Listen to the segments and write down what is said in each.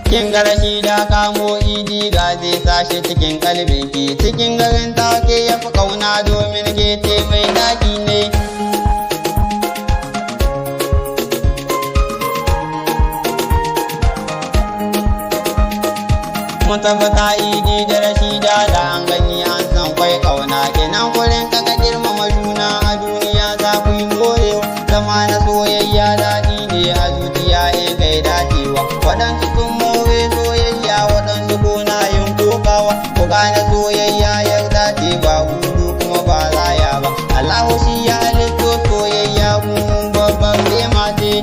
Kin ga Rashida kamo idi ga zai sashi cikin kalbinki, cikin garin take ya fi kauna domin ke ce mai daki ne. Mun tabbata idi da Rashida da an gani an san kwai kauna, kenan kurin kaka girmama juna a duniya za ku yi morewa, zama na soyayya daɗi ne a zuciya in kai dacewa. Waɗansu sun more soyayya, waɗansu ko na yin kokawa, ku gane soyayya yarda ce ba gudu kuma ba zaya ba. Allahu shi ya halitto soyayya kun babban lema ce.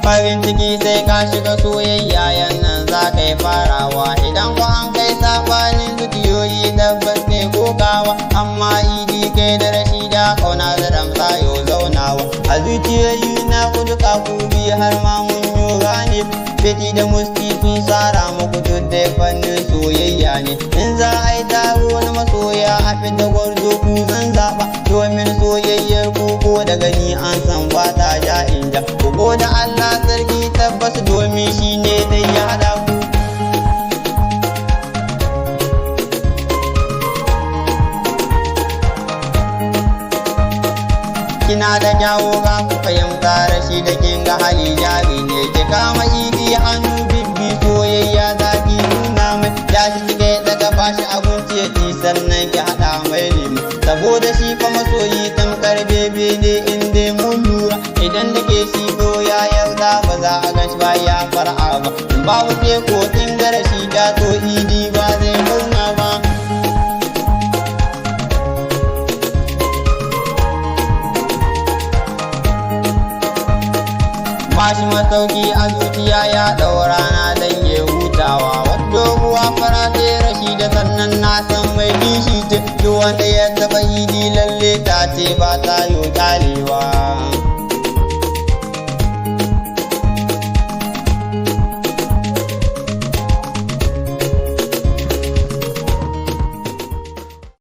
Farin ciki sai ka shiga soyayya yannan za ka yi farawa, idan ku an kai sabanin zuciyoyi tabbas ne kokawa. Amma idi kai da Rashida kauna da ramsa yau zaunawa, a zuciyoyi na ku duka ku bi har ma mun yi gane. Fiti da musti sun tsara muku duk da fannin soyayya ne, in za a yi taro na masoya a fita gwarzo ku zan zaɓa, domin soyayyar ku ko da gani an san ba ta ja inja. Ku da Allah sarki tabbas domin shi ne dai ya haɗa ku. Kina da kyawu ga ku fahimta Rashida kin ga hali jari ne, ki kama idi hannu bibbi soyayya za ki nuna mai, ya shi kike daga bashi abinci ya ci sannan ki haɗa mai lemu, saboda shi fa masoyi tamkar bebe ne in dai mun lura, idan da ke shi ko ya yarda ba za a gashi ba ya far'a ba, in babu ke ko kin ga Rashida to idi ba zai murna ba. Bashi masauki a zuciya ya ɗau rana dan ya hutawa, wadda doguwa fara ce Rashida sannan na san mai kishi ce, duk wanda ya taɓa idi lalle ta ce ba ta yo ƙalewa.